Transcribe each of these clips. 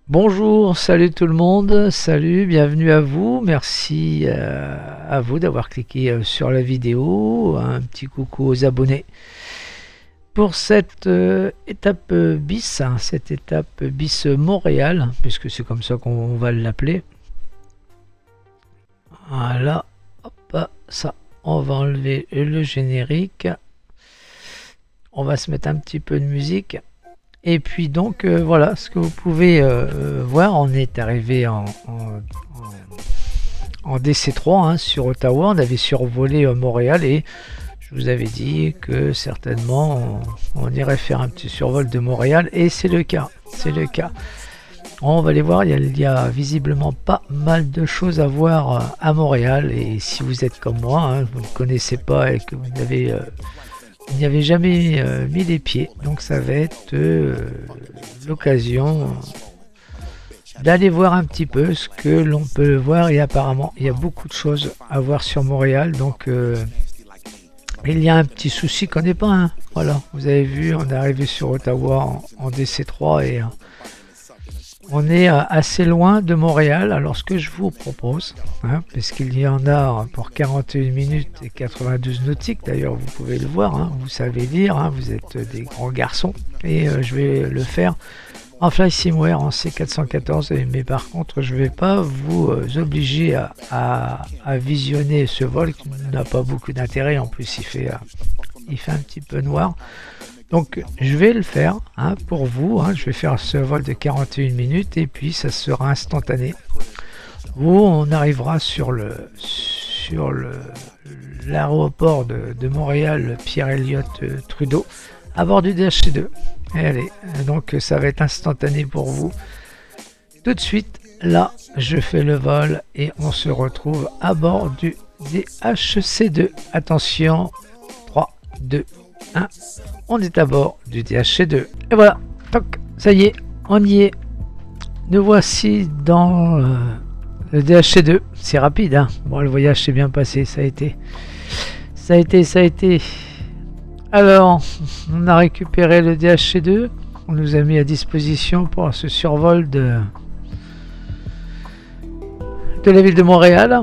Bonjour, salut tout le monde, salut, bienvenue à vous, merci à vous d'avoir cliqué sur la vidéo, un petit coucou aux abonnés pour cette étape bis, hein, cette étape bis Montréal, puisque c'est comme ça qu'on va l'appeler. Voilà, hop, ça, on va enlever le générique, on va se mettre un petit peu de musique. Et puis donc voilà, ce que vous pouvez voir, on est arrivé en DC3 hein, sur Ottawa, on avait survolé Montréal et je vous avais dit que certainement on irait faire un petit survol de Montréal et c'est le cas, c'est le cas. On va aller voir, il y a visiblement pas mal de choses à voir à Montréal et si vous êtes comme moi, hein, vous ne connaissez pas et que vous n'avez il n'y avait jamais mis les pieds, donc ça va être l'occasion d'aller voir un petit peu ce que l'on peut voir et apparemment il y a beaucoup de choses à voir sur Montréal, donc il y a un petit souci qu'on n'est pas un. Voilà, vous avez vu, on est arrivé sur Ottawa en DC3 et on est assez loin de Montréal. Alors ce que je vous propose, hein, parce qu'il y en a pour 41 minutes et 92 nautiques, d'ailleurs vous pouvez le voir, hein, vous savez lire, hein, vous êtes des grands garçons, et je vais le faire en Flight Simware en C414, mais par contre je ne vais pas vous obliger à visionner ce vol qui n'a pas beaucoup d'intérêt, en plus il fait un petit peu noir. Donc je vais le faire hein, pour vous, hein. Je vais faire ce vol de 41 minutes et puis ça sera instantané. Où on arrivera sur l'aéroport de Montréal Pierre-Elliott Trudeau à bord du DHC2. Et allez, donc ça va être instantané pour vous. Tout de suite, là, je fais le vol et on se retrouve à bord du DHC2. Attention, 3, 2, 1. On est à bord du DHC2. Et voilà, toc, ça y est, on y est. Nous voici dans le DHC2. C'est rapide, hein. Bon, le voyage s'est bien passé, ça a été. Alors, on a récupéré le DHC2. On nous a mis à disposition pour ce survol de la ville de Montréal.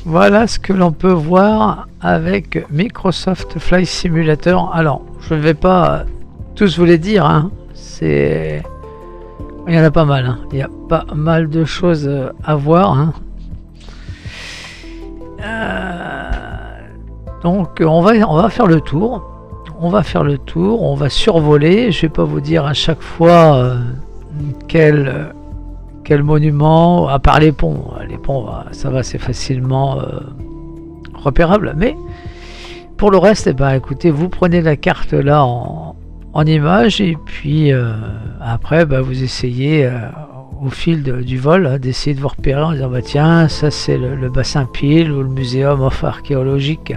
Voilà ce que l'on peut voir avec Microsoft Flight Simulator. Alors, je ne vais pas tous vous les dire, hein. Il y en a pas mal, hein. Il y a pas mal de choses à voir, hein. Donc, on va faire le tour. On va survoler. Je ne vais pas vous dire à chaque fois quel monument, à part les ponts. Les ponts, ça va, c'est facilement repérable. Mais pour le reste, eh ben, écoutez, vous prenez la carte là en image et puis après, bah, vous essayez au fil du vol hein, d'essayer de vous repérer en disant bah tiens, ça c'est le bassin Peel ou le muséum archéologique.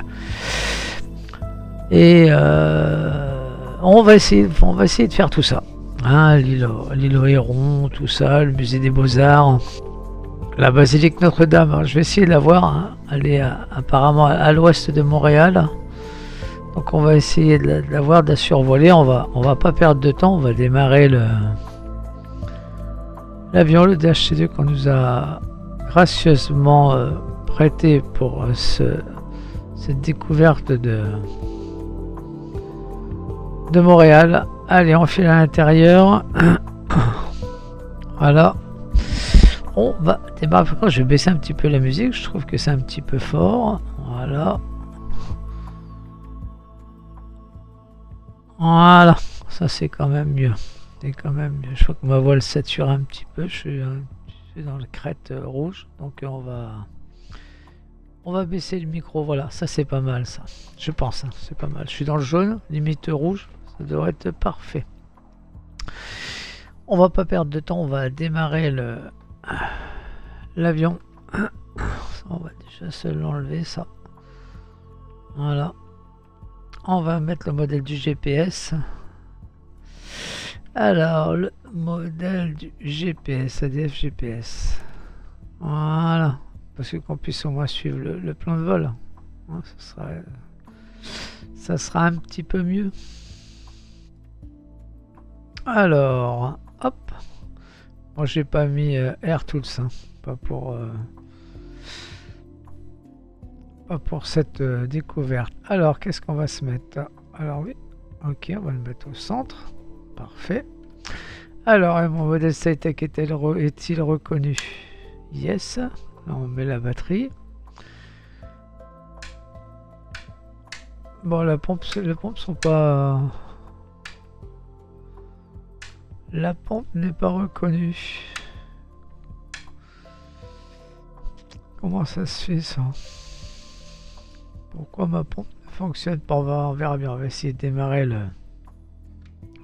Et on va essayer de faire tout ça. Hein, l'île aux Hérons, tout ça, le musée des Beaux-Arts, la basilique Notre-Dame. Alors, je vais essayer de la voir. Hein. Elle est apparemment à l'ouest de Montréal. Donc on va essayer de la voir, de la survoler. On va pas perdre de temps. On va démarrer l'avion, le DHC2 qu'on nous a gracieusement prêté pour cette découverte de Montréal. Allez, on file à l'intérieur. Voilà. On va démarrer. Je vais baisser un petit peu la musique. Je trouve que c'est un petit peu fort. Voilà. Voilà. Ça, c'est quand même mieux. Je crois que ma voix le sature un petit peu. Je suis dans le crête rouge. Donc, on va baisser le micro. Voilà. Ça, c'est pas mal, ça. Je pense. Hein, c'est pas mal. Je suis dans le jaune, limite rouge. Ça devrait être parfait. On va pas perdre de temps, on va démarrer l'avion. On va déjà se l'enlever ça. Voilà. On va mettre le modèle du GPS. Alors, le modèle du GPS, ADF GPS. Voilà. Parce qu'on puisse au moins suivre le plan de vol. Hein, ce serait ça sera un petit peu mieux. Alors, hop. Moi, j'ai pas mis Air Tools, hein. Pas pour cette découverte. Alors, qu'est-ce qu'on va se mettre? Alors oui, ok, on va le mettre au centre. Parfait. Alors, mon modèle SciTech est-il reconnu? Yes. Là, on met la batterie. Bon, les pompes sont pas... La pompe n'est pas reconnue. Comment ça se fait, ça? Pourquoi ma pompe ne fonctionne pas? On verra bien. On va essayer de démarrer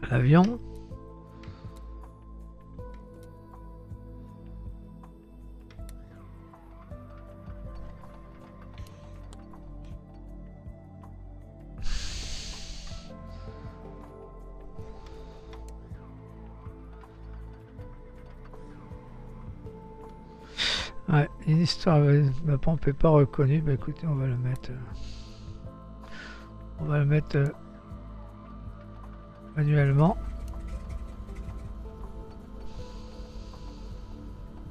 l'avion. Ouais, une histoire, ma pompe n'est pas reconnue. Bah écoutez, on va le mettre. Manuellement.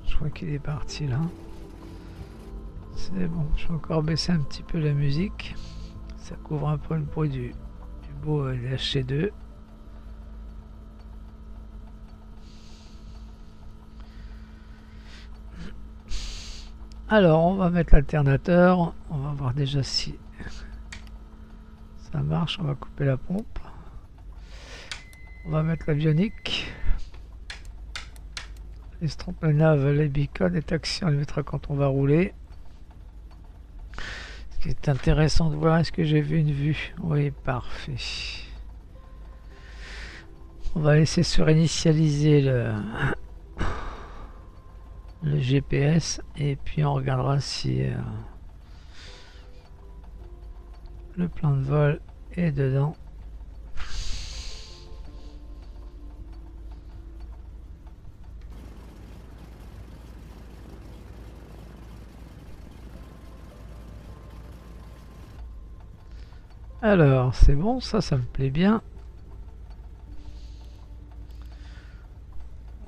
Je crois qu'il est parti là. C'est bon, je vais encore baisser un petit peu la musique. Ça couvre un peu le bruit du beau DHC2. Alors, on va mettre l'alternateur. On va voir déjà si ça marche. On va couper la pompe. On va mettre l'avionique. Les strompes, les naves, les beacons, les taxis, on les mettra quand on va rouler. Ce qui est intéressant de voir, est-ce que j'ai vu une vue? Oui, parfait. On va laisser se réinitialiser le GPS et puis on regardera si le plan de vol est dedans. Alors c'est bon, ça me plaît bien.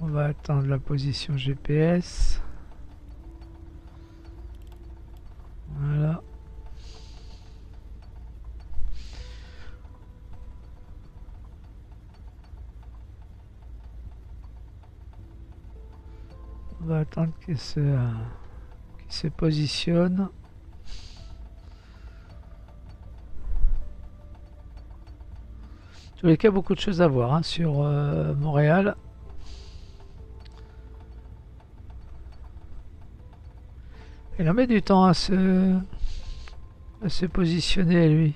On va attendre la position GPS. Voilà. On va attendre qu'il se positionne. En tous les cas, beaucoup de choses à voir hein, sur Montréal. Il en met du temps à se positionner, lui.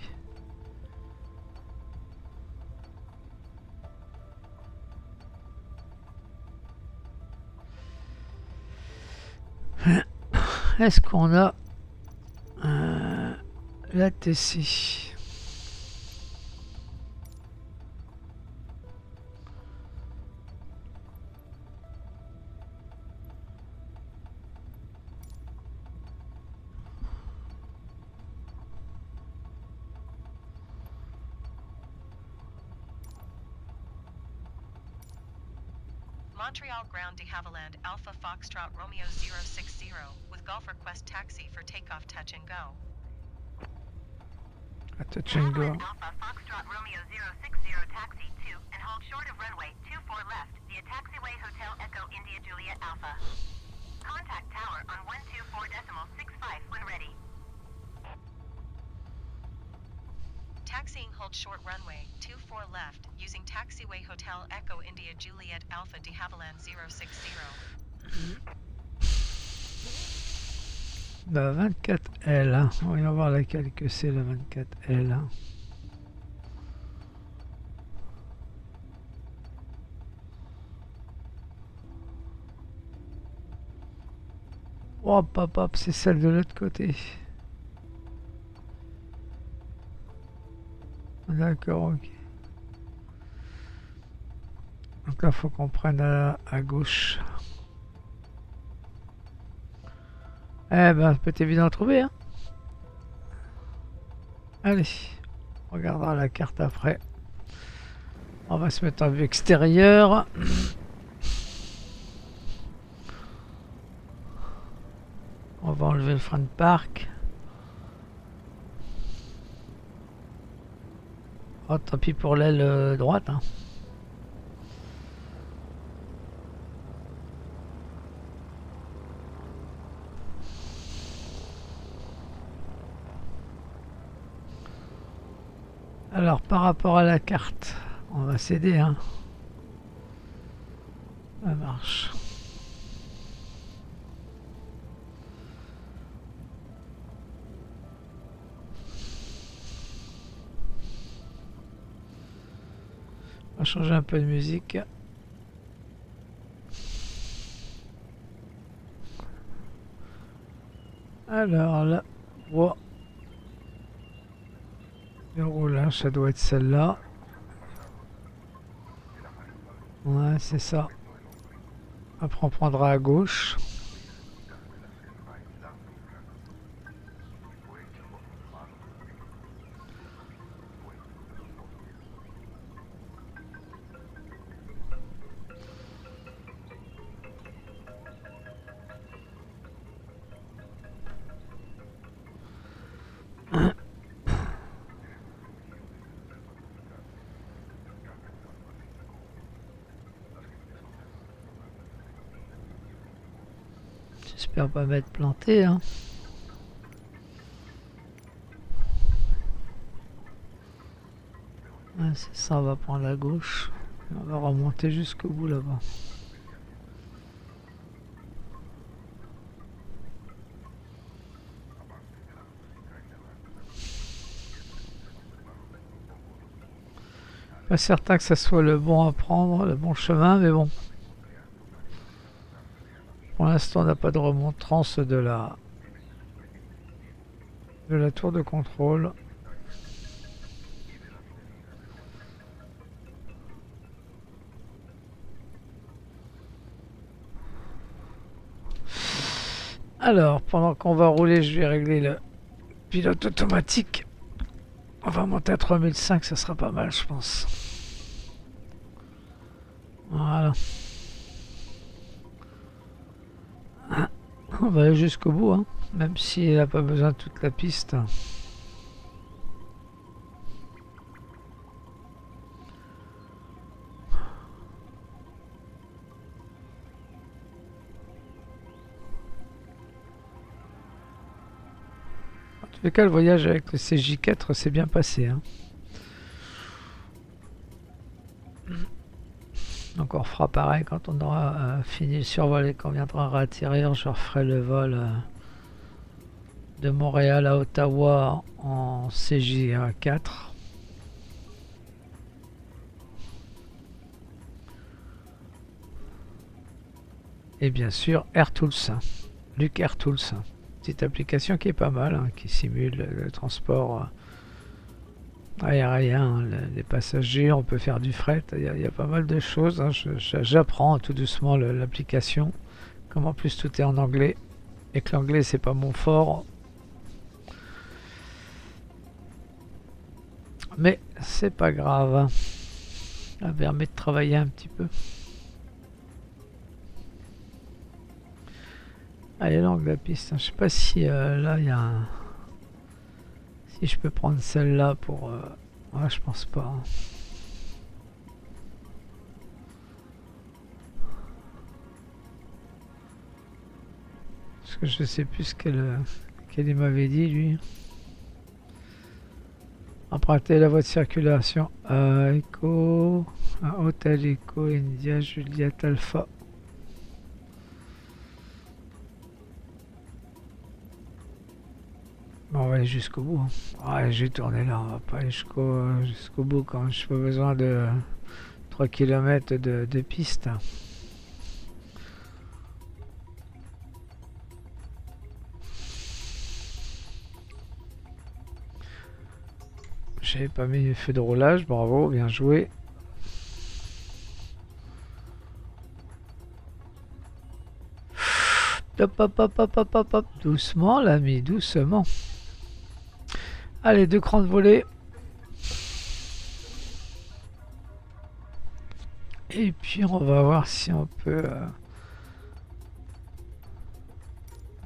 Est-ce qu'on a la TC? Montreal Ground de Havilland Alpha Foxtrot Romeo 060 with Golf Request Taxi for takeoff touch and go. Touch and go. Alpha Foxtrot Romeo 060 taxi 2 and hold short of runway 24 left via Taxiway Hotel Echo India Juliet Alpha. Contact tower on 124.65 when ready. Taxiing hold short runway 24 left using Taxiway Hotel Echo India Juliet Alpha de Havilland 060. La 24L, hein. On va y voir laquelle que c'est la 24L. Hein. Hop, hop, hop, c'est celle de l'autre côté. D'accord, ok. Donc là, faut qu'on prenne à gauche. Eh ben, peut être évident à trouver, hein. Allez, On regardera la carte après. On va se mettre en vue extérieure. On va enlever le frein de parc. Oh, tant pis pour l'aile droite. Hein. Alors, par rapport à la carte, on va céder. Hein. Ça marche. On va changer un peu de musique. Alors là, wow. Le roulage, ça doit être celle-là. Ouais, c'est ça. Après, on prendra à gauche. J'espère pas m'être planté. Hein. Ouais, c'est ça, on va prendre la gauche. On va remonter jusqu'au bout là-bas. Pas certain que ça soit le bon à prendre, le bon chemin, mais bon. Pour l'instant, on n'a pas de remontrance de la tour de contrôle. Alors, pendant qu'on va rouler, je vais régler le pilote automatique. On va monter à 3005, ça sera pas mal, je pense. Voilà. On va aller jusqu'au bout, hein, même s'il n'a pas besoin de toute la piste. En tous les cas, le voyage avec le CJ4 s'est bien passé. Hein. Donc on refera pareil quand on aura fini le survol et qu'on viendra atterrir. Je referai le vol de Montréal à Ottawa en CJ4. Et bien sûr AirTools, Luc AirTools, petite application qui est pas mal, hein, qui simule le transport aérien, les passagers, on peut faire du fret, il y a pas mal de choses. Hein. J'apprends tout doucement l'application, comme en plus tout est en anglais, et que l'anglais c'est pas mon fort. Mais c'est pas grave, ça permet de travailler un petit peu. Elle est longue la piste, je sais pas si là il y a un... Si je peux prendre celle-là pour... Ouais, je pense pas. Parce que je sais plus ce qu'elle m'avait dit, lui. Emprunter la voie de circulation. Echo... Hôtel Echo India Juliet Alpha. Bon, on va aller jusqu'au bout. Hein. Ouais, j'ai tourné là, on va pas aller jusqu'au bout quand même. Je n'ai pas besoin de 3 km de piste. J'avais pas mis les feux de roulage, bravo, bien joué. Hop, hop, hop, hop, hop, hop, hop. Doucement, l'ami, doucement. Allez, 2 crans de volée. Et puis on va voir si on peut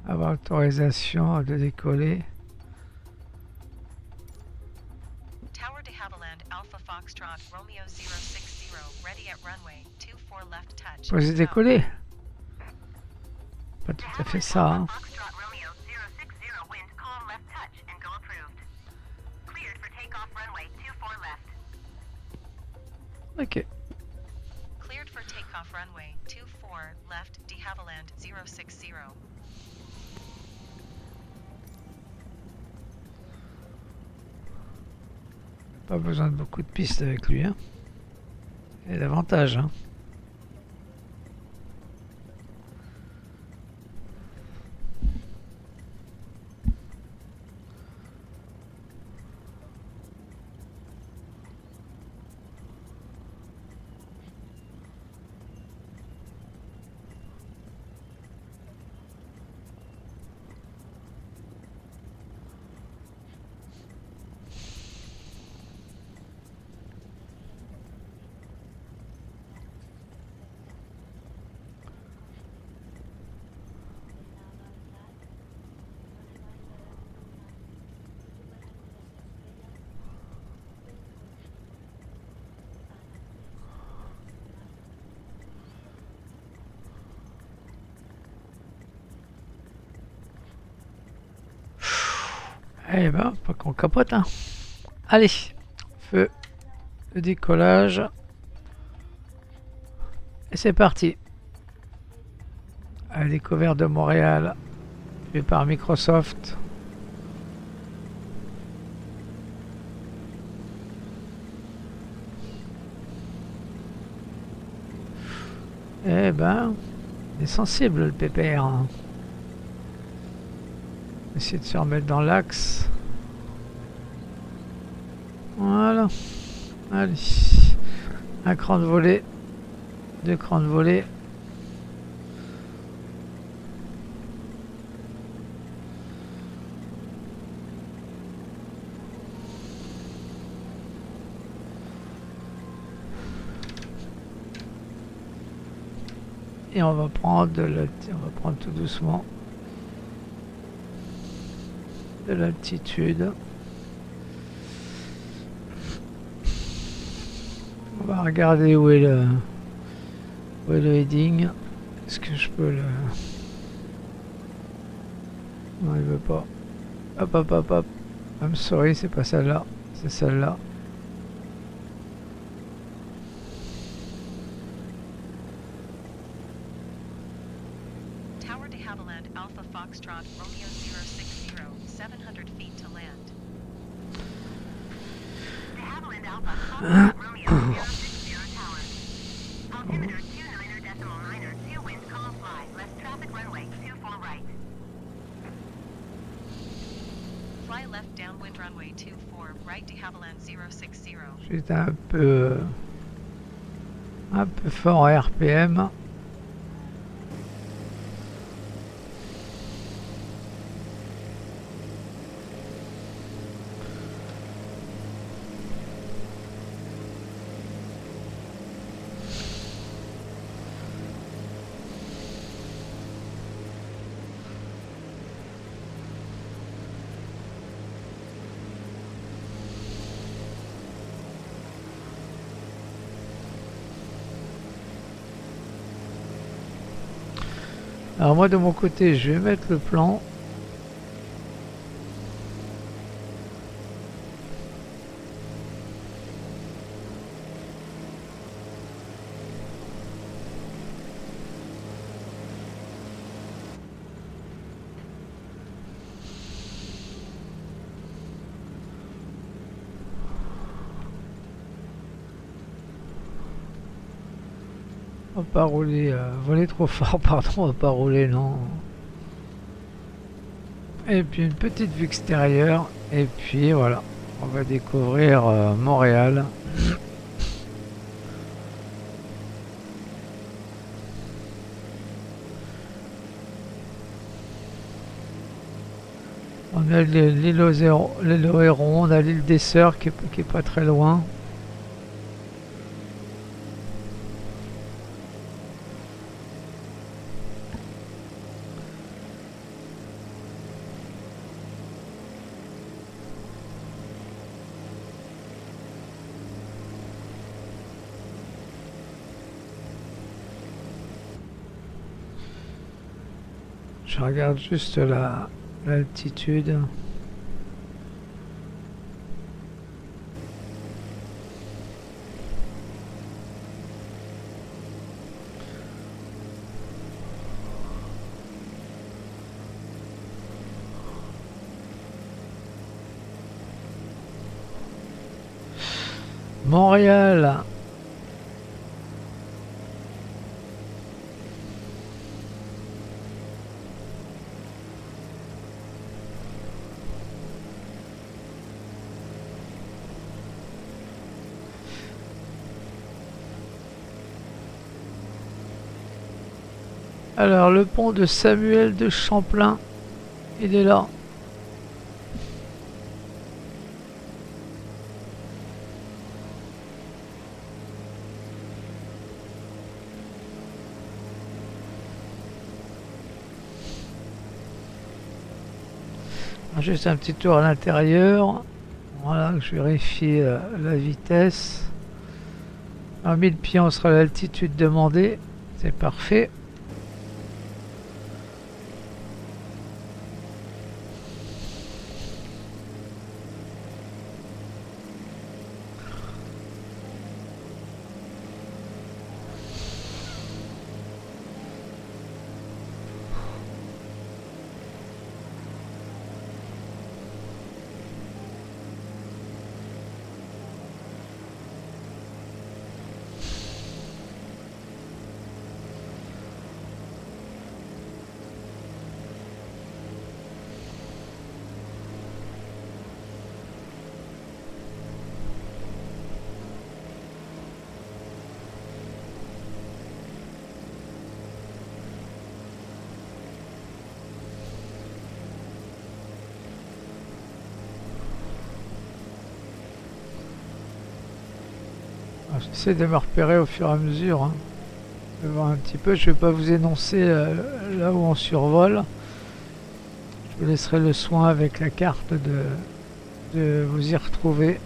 avoir l'autorisation de décoller. Tower de Havilland Alpha Foxtrot Romeo 060 ready at runway 24 left touch. Poser décoller. Pas tout à fait ça. Hein. Foxtrot Romeo 060 wind calm left touch and go approved. Cleared for takeoff runway 24 left. Ok. Cleared for takeoff runway 24 left de Havilland 060. Pas besoin de beaucoup de pistes avec lui. Hein. Il y a l'avantage. Hein. Eh ben, pas qu'on capote. Hein. Allez, feu de décollage. Et c'est parti. À la découverte de Montréal, fait par Microsoft. Eh ben, il est sensible le PPR. Hein. Essayer de se remettre dans l'axe. Voilà. Allez. Un cran de volée. 2 crans de volée. Et on va prendre tout doucement de l'altitude. On va regarder où est le heading. Est-ce que je peux le... Non, il veut pas. Hop, hop, hop, hop. I'm sorry, c'est pas celle-là. C'est celle-là. Tower de Havilland Alpha Foxtrot Romeo 060 700 feet to land. De Havilland Alpha Foxtrot Romeo 060 tower. Altimeter 29.9 2 wind calm fly left traffic runway 24 right. Fly left downwind runway 24 right de Havilland 060. J'étais un peu fort en RPM. Alors moi de mon côté je vais mettre le plan. On va pas rouler, voler trop fort, pardon, on va pas rouler, non. Et puis une petite vue extérieure, et puis voilà, on va découvrir Montréal. On a l'île aux Hérons, on a l'île des Sœurs qui est pas très loin. Je regarde juste l'altitude. Montréal. Alors, le pont de Samuel de Champlain, il est là. Juste un petit tour à l'intérieur. Voilà, je vérifie la vitesse. À 1000 pieds, on sera à l'altitude demandée. C'est parfait. J'essaie de me repérer au fur et à mesure. Hein. Je vais voir un petit peu. Je vais pas vous énoncer là où on survole. Je vous laisserai le soin avec la carte de vous y retrouver.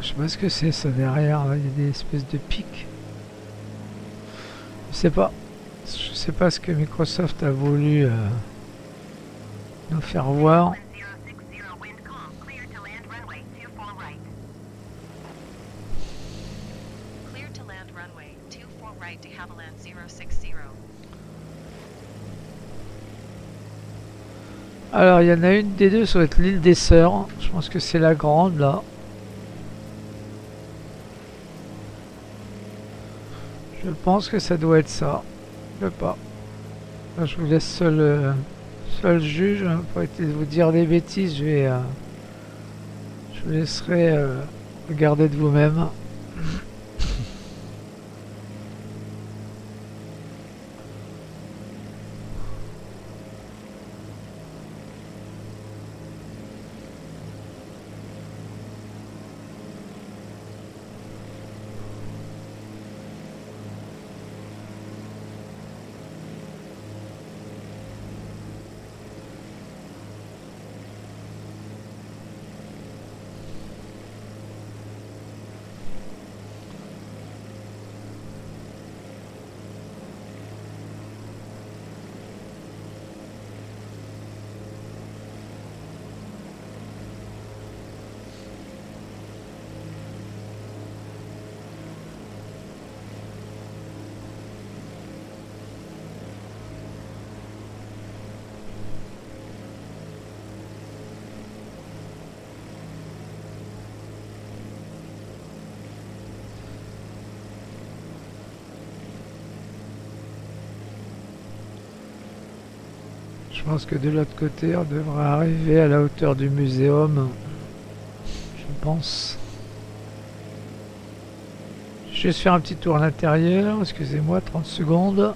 Je sais pas ce que c'est ça derrière, là. Il y a des espèces de pics. Je sais pas. Je sais pas ce que Microsoft a voulu nous faire voir. Alors il y en a une des deux, ça va être l'île des Sœurs. Je pense que c'est la grande là. Je pense que ça doit être ça. Je sais pas. Là, je vous laisse seul juge. Hein, pour éviter de vous dire des bêtises, je vous laisserai regarder de vous-même. Je pense que de l'autre côté, on devrait arriver à la hauteur du muséum. Je pense. Je vais juste faire un petit tour à l'intérieur. Excusez-moi, 30 secondes.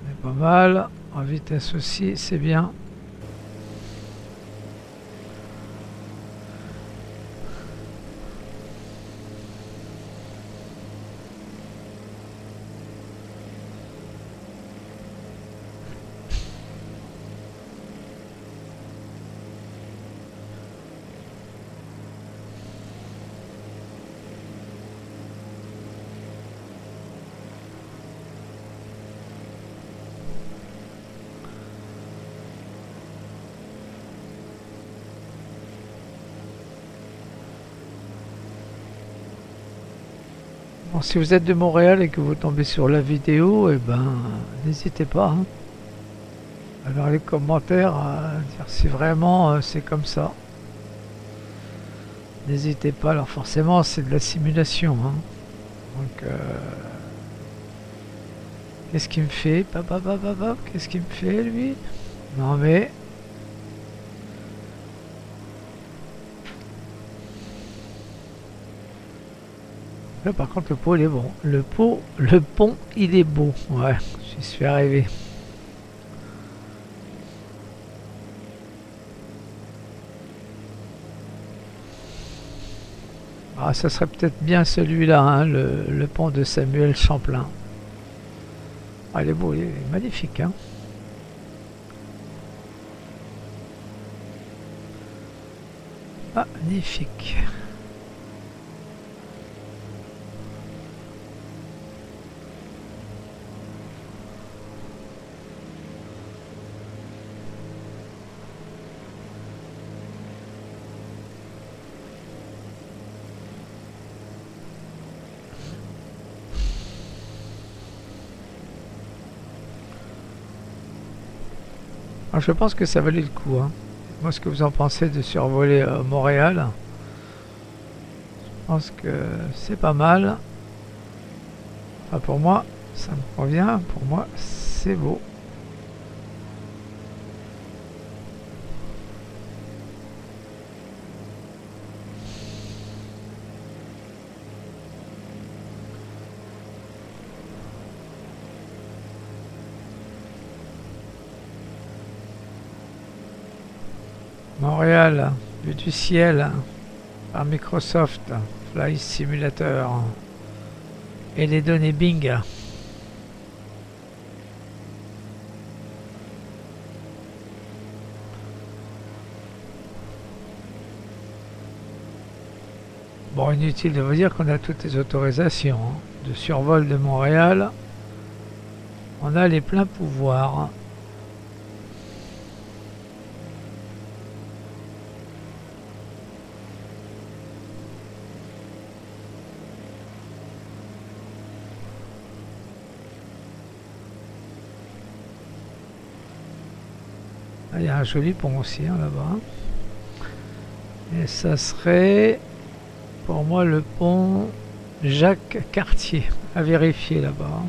On est pas mal. En vitesse aussi, c'est bien. Bon, si vous êtes de Montréal et que vous tombez sur la vidéo, eh ben, n'hésitez pas, hein, dans les commentaires à dire si vraiment c'est comme ça. N'hésitez pas, alors forcément c'est de la simulation, hein. Donc qu'est-ce qu'il me fait? Qu'est-ce qu'il me fait lui? Non mais là par contre le pot il est bon. Le pont il est beau. Ouais, je suis arrivé. Ah, ça serait peut-être bien celui-là, hein, le pont de Samuel Champlain. Ah, il est beau, il est magnifique, hein. Magnifique. Alors, je pense que ça valait le coup, hein. Moi, ce que vous en pensez de survoler Montréal, je pense que c'est pas mal. Enfin, pour moi, ça me convient. Pour moi, c'est beau. Montréal, vue du ciel par Microsoft Flight Simulator et les données Bing. Bon, inutile de vous dire qu'on a toutes les autorisations, hein, de survol de Montréal. On a les pleins pouvoirs. Il y a un joli pont aussi, hein, là-bas. Et ça serait pour moi le pont Jacques Cartier à vérifier là-bas.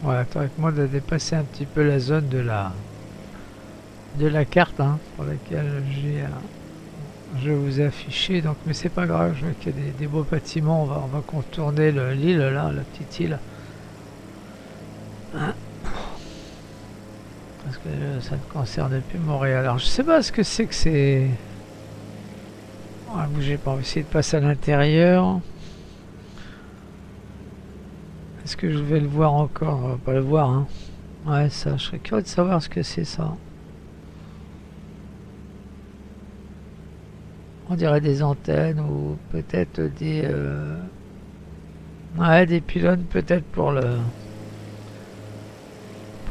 Ouais, attends avec moi de dépasser un petit peu la zone de la carte, hein, pour laquelle je vous ai affiché. Donc, mais c'est pas grave, je vois qu'il y a des beaux bâtiments. On va contourner l'île là, la petite île. Hein, parce que ça ne concerne plus Montréal. Alors je sais pas ce que c'est. Ah, bougez pas, on va essayer de passer à l'intérieur. Est-ce que je vais le voir encore? On va pas le voir, hein. Ouais, ça, je serais curieux de savoir ce que c'est ça. On dirait des antennes ou peut-être des... Ouais, des pylônes peut-être pour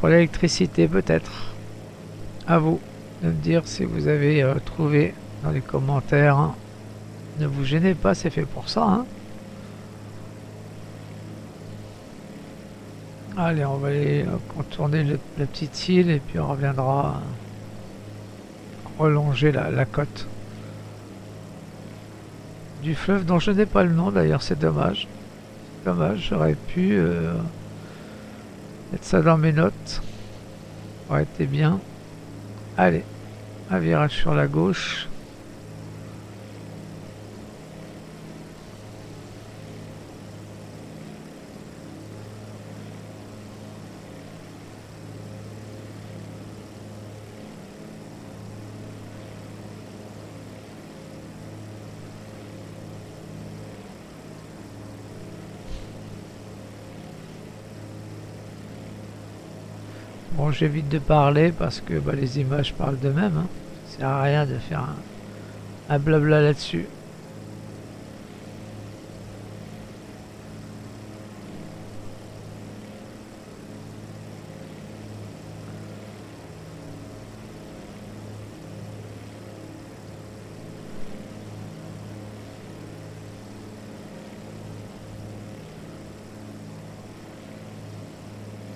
l'électricité peut-être. À vous de me dire si vous avez trouvé dans les commentaires, hein. Ne vous gênez pas, c'est fait pour ça, hein. Allez, on va aller contourner la petite île et puis on reviendra relonger la côte du fleuve dont je n'ai pas le nom d'ailleurs, c'est dommage. Dommage, j'aurais pu mettre ça dans mes notes. Ça aurait été bien. Allez, un virage sur la gauche. Bon, j'évite de parler parce que bah, les images parlent d'eux-mêmes. Hein. Ça sert à rien de faire un blabla là-dessus.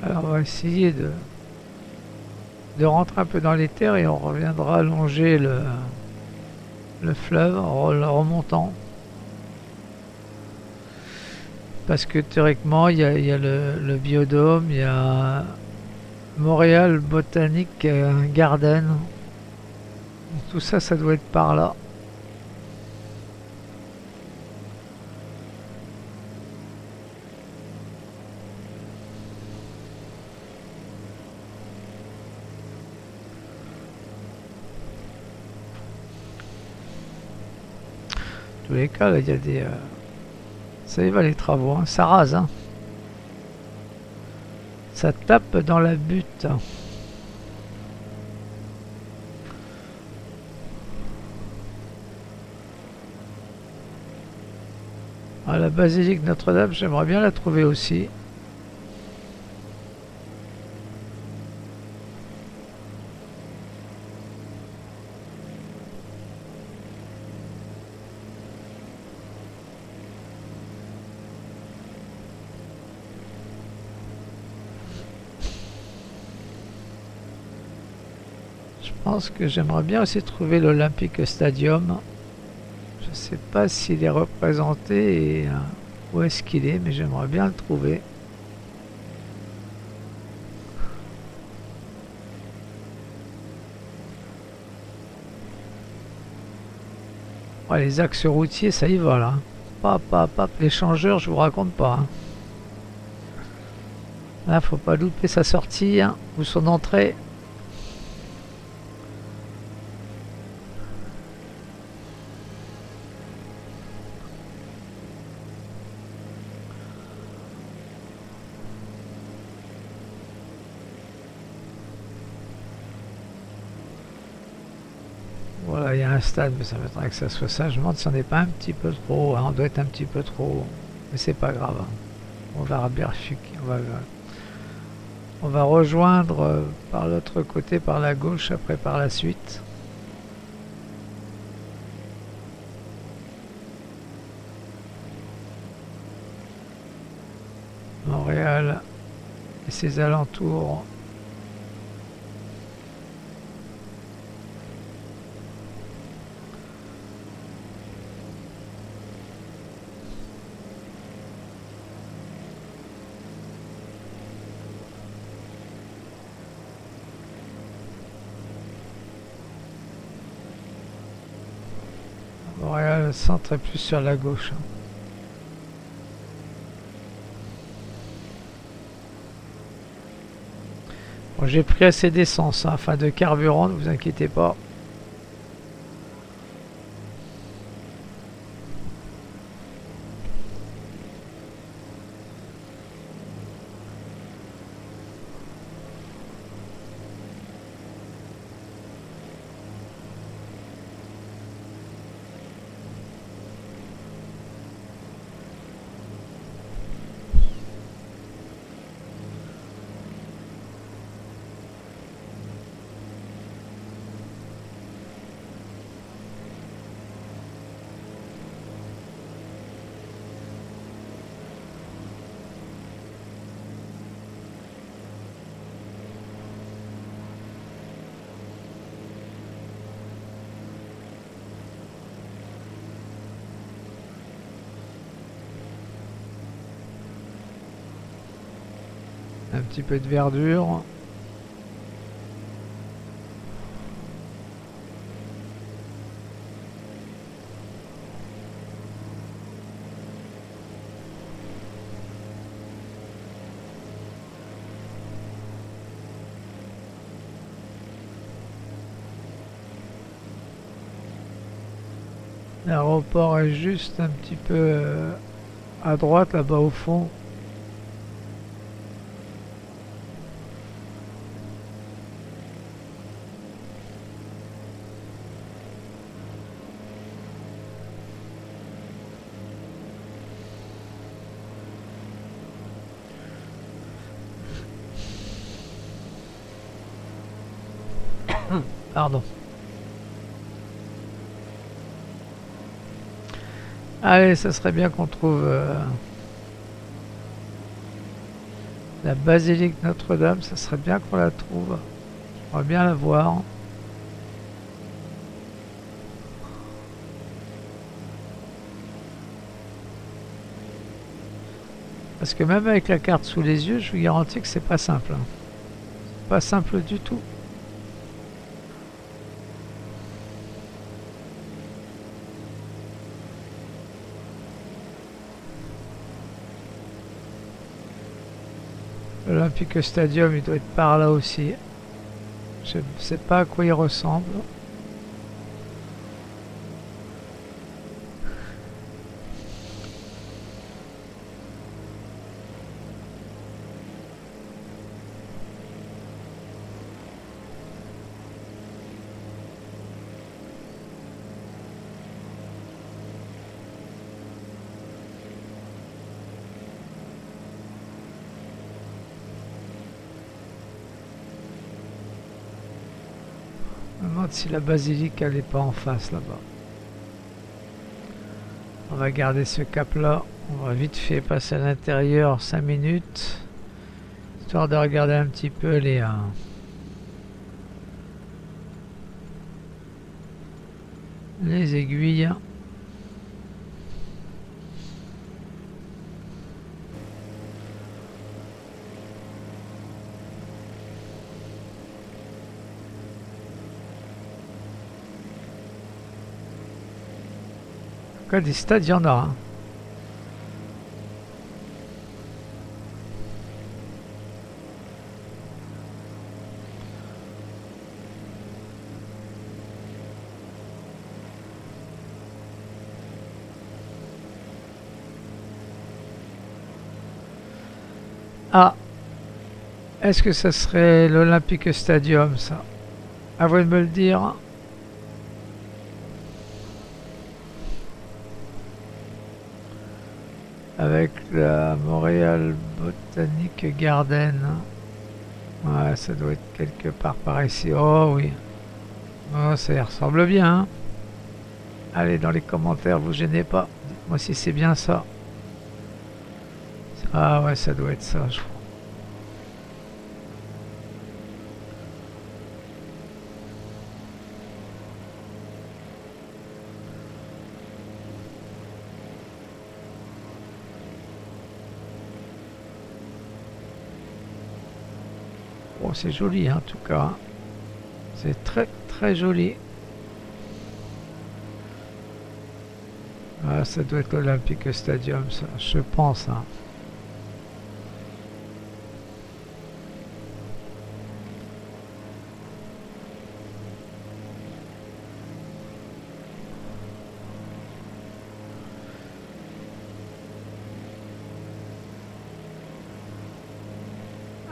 Alors on va essayer de rentrer un peu dans les terres et on reviendra longer le fleuve en le remontant. Parce que théoriquement, il y a le biodôme, il y a Montréal Botanic Garden. Tout ça, ça doit être par là. En tous les cas, là, il y a des... ça y va les travaux, hein. Ça rase. Hein. Ça tape dans la butte. Ah, la basilique Notre-Dame, j'aimerais bien la trouver aussi. Je pense que j'aimerais bien aussi trouver l'Olympique Stadium. Je ne sais pas s'il est représenté et où est-ce qu'il est, mais j'aimerais bien le trouver. Ouais, les axes routiers, ça y va là. Pap. Les changeurs, je vous raconte pas. Hein. Là, faut pas louper sa sortie hein, ou son entrée. Voilà, il y a un stade, mais ça m'étonnerait que ça soit ça. Je me demande si on n'est pas un petit peu trop. Hein, on doit être un petit peu trop. Mais c'est pas grave. Hein. On va vérifier. On va rejoindre par l'autre côté, par la gauche, après par la suite. Montréal et ses alentours. Montréal, le centre est plus sur la gauche. Bon, j'ai pris assez d'essence, hein, enfin de carburant, ne vous inquiétez pas. Un petit peu de verdure. L'aéroport est juste un petit peu à droite là-bas au fond. Pardon. Allez, ça serait bien qu'on trouve la basilique Notre-Dame. Ça serait bien qu'on la trouve. J'aimerais bien la voir. Parce que même avec la carte sous les yeux, je vous garantis que c'est pas simple. Hein. Pas simple du tout. L'Olympique Stadium, il doit être par là aussi. Je ne sais pas à quoi il ressemble. Je me demande si la basilique elle n'est pas en face là-bas. On va garder ce cap là. On va vite fait passer à l'intérieur 5 minutes. Histoire de regarder un petit peu les aiguilles. En tout cas, des stades, il y en a. Hein. Ah, est-ce que ça serait l'Olympique Stadium, ça? À vous de me le dire. Avec la Montréal Botanic Garden. Ouais, ça doit être quelque part par ici. Oh oui. Oh, ça y ressemble bien. Hein. Allez, dans les commentaires, vous gênez pas. Dites-moi si c'est bien ça. Ah ouais, ça doit être ça, je crois. Bon, c'est joli hein, en tout cas. C'est très très joli. Ah, ça doit être l'Olympique Stadium, ça, je pense. Hein.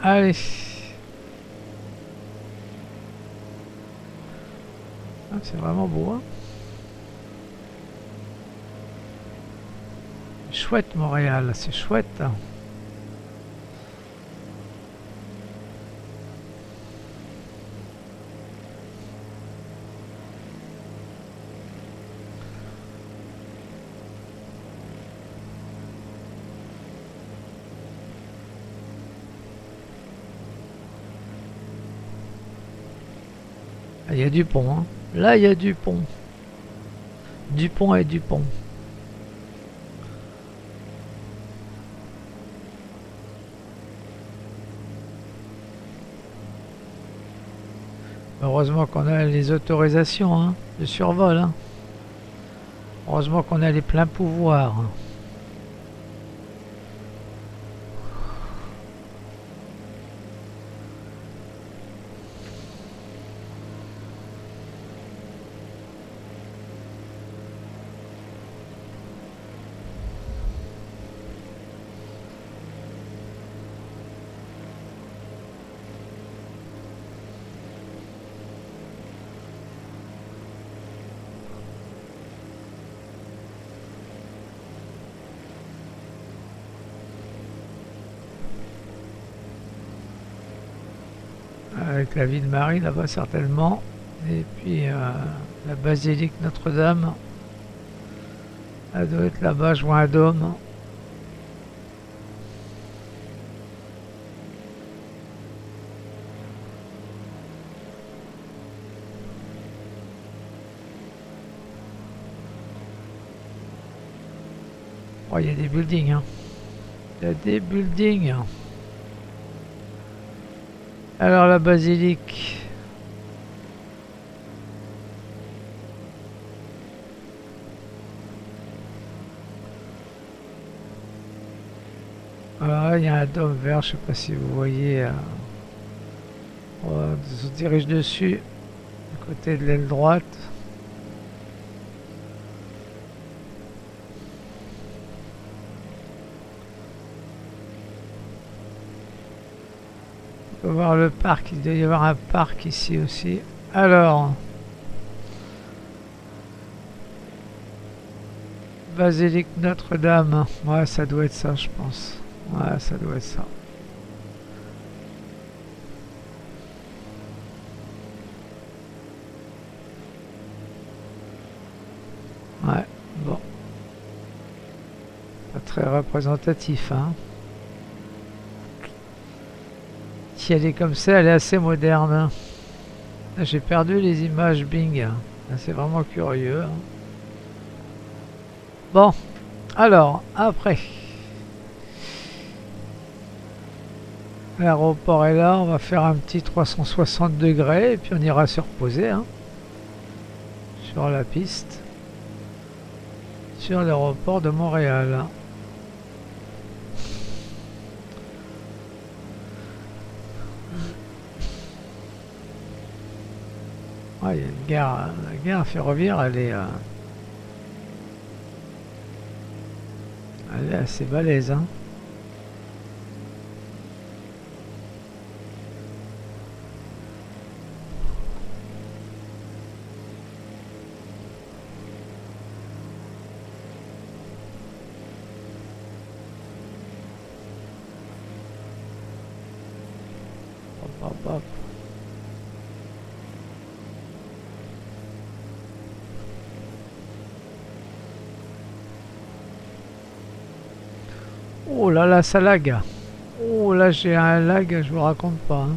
Allez. Ah, c'est vraiment beau. Hein. Chouette Montréal, c'est chouette. Hein. Il y a du pont. Hein. Là, il y a du pont. Du pont et du pont. Heureusement qu'on a les autorisations hein, de survol. Hein. Heureusement qu'on a les pleins pouvoirs. Avec la ville de Marie là-bas certainement. Et puis la basilique Notre-Dame. Elle doit être là-bas, je vois un dôme. Oh, il y a des buildings. Hein. Il y a des buildings. Alors la basilique. Alors là, il y a un dôme vert, je sais pas si vous voyez. On se dirige dessus, du côté de l'aile droite. On peut voir le parc, il doit y avoir un parc ici aussi. Alors, basilique Notre-Dame, ouais ça doit être ça je pense. Ouais ça doit être ça. Ouais, bon. Pas très représentatif hein. Si elle est comme ça, elle est assez moderne. Hein. J'ai perdu les images Bing. C'est vraiment curieux. Hein. Bon, alors, après. L'aéroport est là, on va faire un petit 360 degrés et puis on ira se reposer hein, sur la piste. Sur l'aéroport de Montréal. Ouais, il y a une gare, la gare ferroviaire, elle est assez balèze. Hein. Hop, hop, hop. Oh là là, ça lag. Oh là, j'ai un lag, je vous raconte pas. Hein.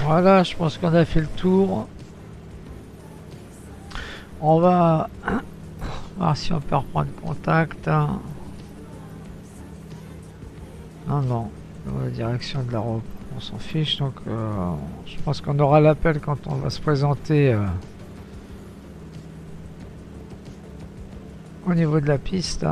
Voilà, je pense qu'on a fait le tour. On va voir si on peut reprendre contact. Non, non, dans la direction de l'aéroport, on s'en fiche. Donc, je pense qu'on aura l'appel quand on va se présenter au niveau de la piste.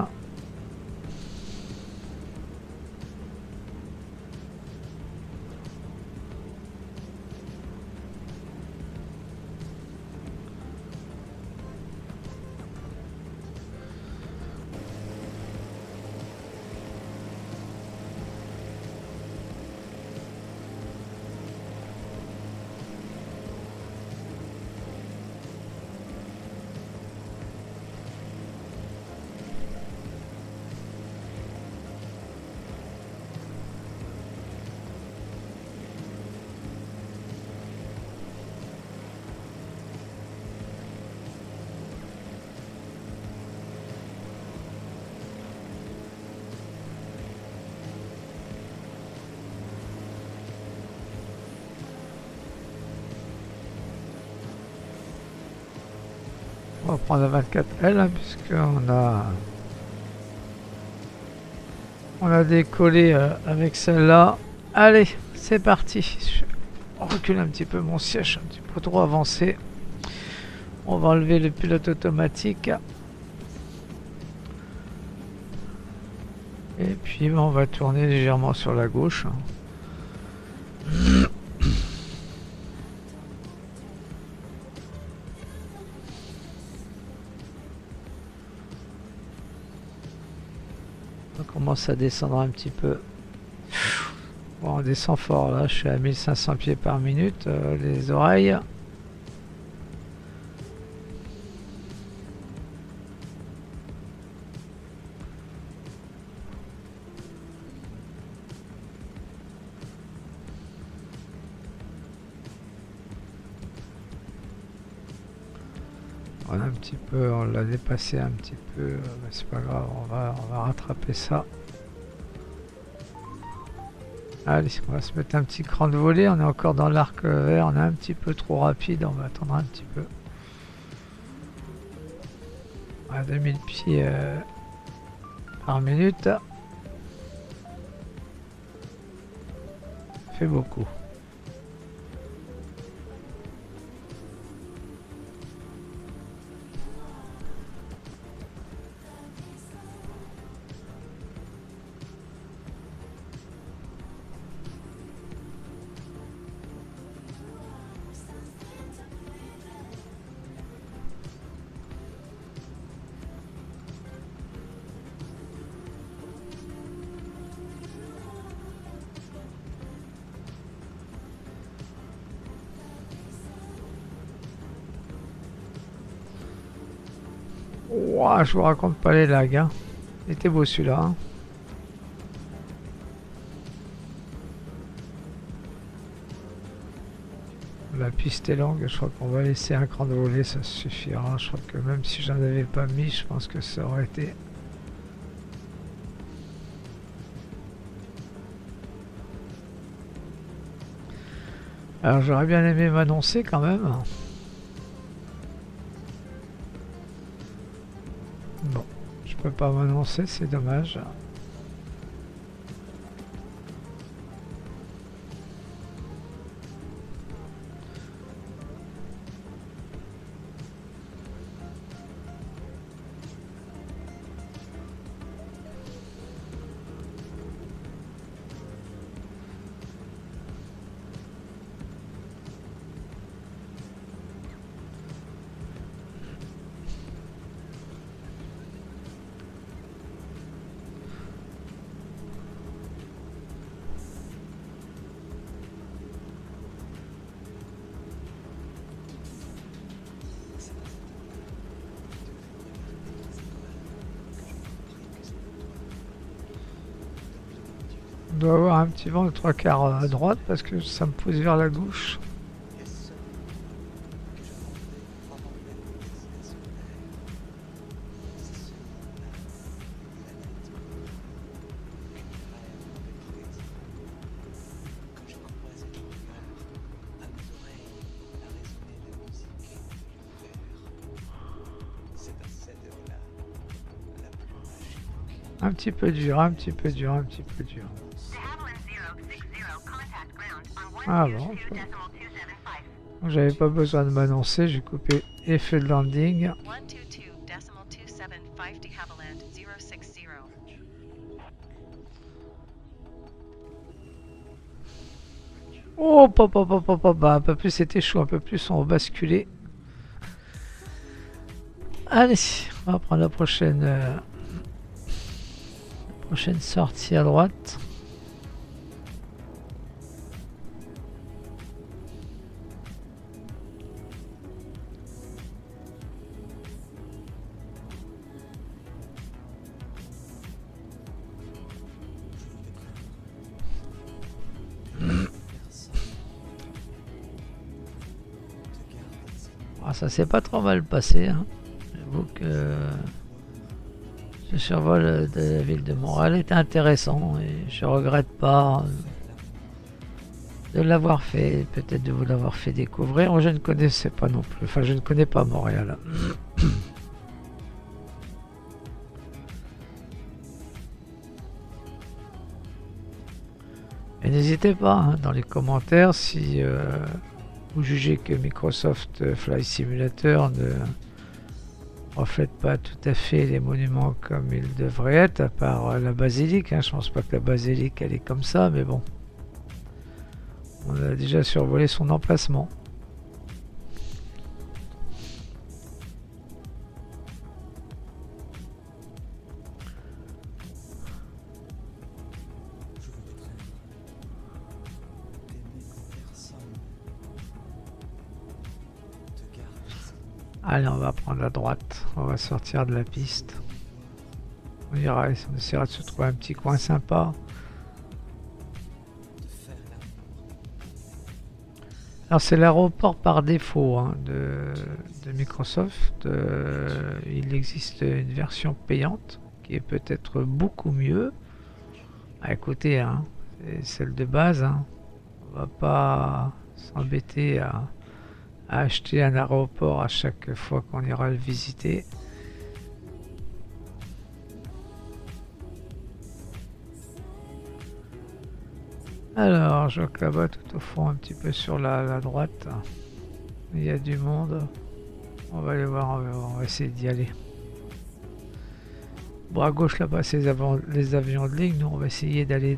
On va prendre la 24L hein, on a décollé avec celle-là. Allez, c'est parti. Je recule un petit peu mon siège, un petit peu trop avancé. On va enlever le pilote automatique. Et puis on va tourner légèrement sur la gauche. On commence à descendre un petit peu. Bon, on descend fort là, je suis à 1500 pieds par minute, les oreilles. On a un petit peu, on l'a dépassé un petit peu, mais c'est pas grave, on va rattraper ça. Allez, on va se mettre un petit cran de volée, on est encore dans l'arc vert, on est un petit peu trop rapide, on va attendre un petit peu. À 2000 pieds par minute. Ça fait beaucoup. Ouah, je vous raconte pas les lags. Hein. Il était beau celui-là. Hein. La piste est longue, je crois qu'on va laisser un cran de volée, ça suffira. Je crois que même si j'en avais pas mis, je pense que ça aurait été... Alors j'aurais bien aimé m'annoncer quand même. Bon, je peux pas m'annoncer, c'est dommage. On doit avoir un petit vent de 3/4 à droite parce que ça me pousse vers la gauche. Un petit peu dur, un petit peu dur, un petit peu dur. De Havilland 060, contact ground on Ah bon, 122.275. donc j'avais pas besoin de m'annoncer, j'ai coupé effet de landing. 122.275 de Havilland 060. Oh, pop, pop, pop, pop, bah, un peu plus c'était chaud, un peu plus on va basculer. Allez, on va prendre la prochaine sortie à droite. Ah, ça s'est pas trop mal passé, hein. J'avoue que ce survol de la ville de Montréal était intéressant et je regrette pas de l'avoir fait, peut-être de vous l'avoir fait découvrir. Moi, je ne connaissais pas non plus, enfin je ne connais pas Montréal. Et n'hésitez pas hein, dans les commentaires si vous jugez que Microsoft Flight Simulator ne reflète pas tout à fait les monuments comme ils devraient être, à part la basilique. Hein. Je pense pas que la basilique elle est comme ça, mais bon. On a déjà survolé son emplacement. Allez, on va prendre la droite. On va sortir de la piste. On essaiera de se trouver un petit coin sympa. Alors c'est l'aéroport par défaut hein, de Microsoft. Il existe une version payante qui est peut-être beaucoup mieux. À écouter, hein, c'est celle de base. Hein. On va pas s'embêter à acheter un aéroport à chaque fois qu'on ira le visiter. Alors, je vois que là-bas, tout au fond, un petit peu sur la droite, il y a du monde. On va aller voir, on va essayer d'y aller. Bon, à gauche, là-bas, c'est les avions de ligne. Nous, on va essayer d'aller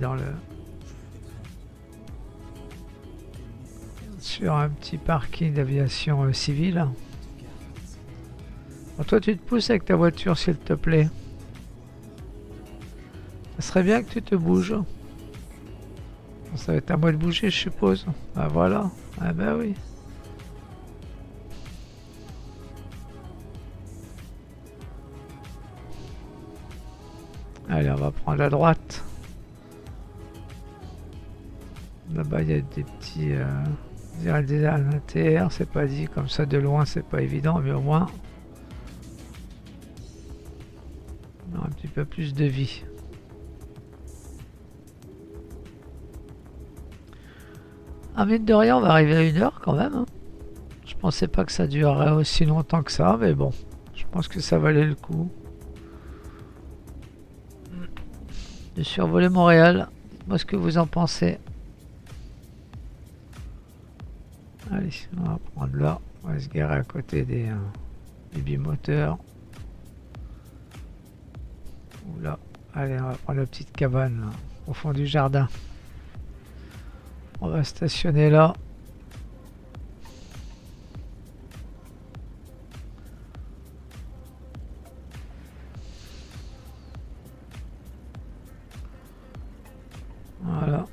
sur un petit parking d'aviation civile. Bon, toi, tu te pousses avec ta voiture, s'il te plaît. Ça serait bien que tu te bouges. Ça va être à moi de bouger, je suppose. Ah voilà. Ah bah oui. Allez, on va prendre la droite. Là-bas, il y a des petits... on dirait des ATR, c'est pas dit. Comme ça, de loin, c'est pas évident, mais au moins... on a un petit peu plus de vie. Ah, mine de rien, on va arriver à 1 heure quand même. Hein. Je pensais pas que ça durerait aussi longtemps que ça, mais bon, je pense que ça valait le coup. De survoler Montréal. Dites-moi ce que vous en pensez. Allez, on va prendre là. On va se garer à côté des bimoteurs. Oula. Allez, on va prendre la petite cabane là, au fond du jardin. On va stationner là. Voilà.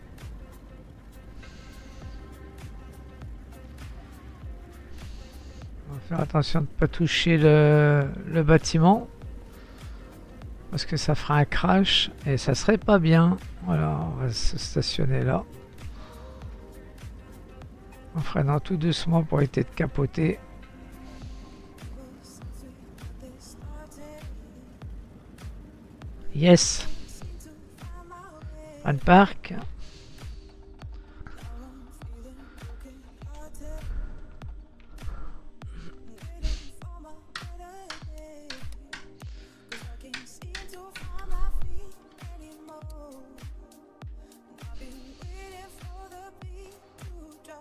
On va faire attention de ne pas toucher le bâtiment. Parce que ça fera un crash et ça serait pas bien. Voilà, on va se stationner là. En freinant tout doucement pour éviter de capoter. Yes. Un parc.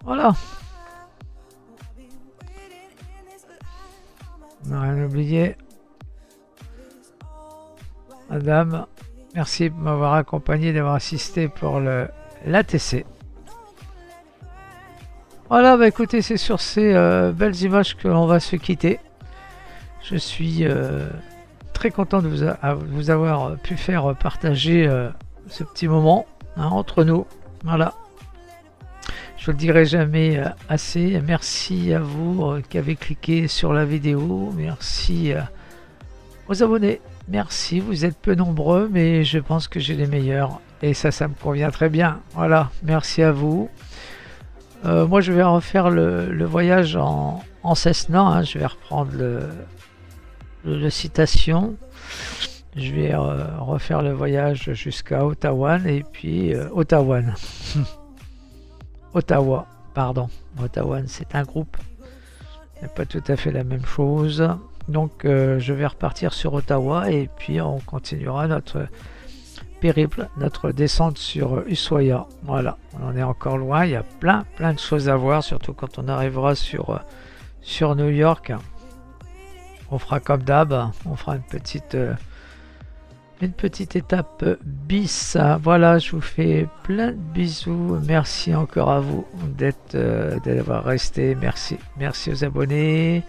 Voilà. On n'a rien oublié. Madame, merci de m'avoir accompagné, d'avoir assisté pour l'ATC. Voilà, bah écoutez, c'est sur ces belles images que l'on va se quitter. Je suis très content de vous avoir pu faire partager ce petit moment hein, entre nous. Voilà. Je le dirai jamais assez. Merci à vous qui avez cliqué sur la vidéo. Merci aux abonnés. Merci, vous êtes peu nombreux, mais je pense que j'ai les meilleurs. Et ça me convient très bien. Voilà, merci à vous. Moi, je vais refaire le voyage en Cessna. Hein. Je vais reprendre le citation. Je vais refaire le voyage jusqu'à Ottawa. Et puis, Ottawa, pardon. Ottawa, c'est un groupe. C'est pas tout à fait la même chose. Donc, je vais repartir sur Ottawa. Et puis, on continuera notre périple, notre descente sur Ushuaia. Voilà, on en est encore loin, il y a plein de choses à voir, surtout quand on arrivera sur New York. On fera comme d'hab, on fera une petite étape bis. Voilà, je vous fais plein de bisous, merci encore à vous d'avoir resté, merci aux abonnés,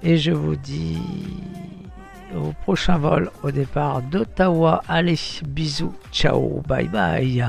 et je vous dis au prochain vol au départ d'Ottawa. Allez, bisous, ciao, bye bye.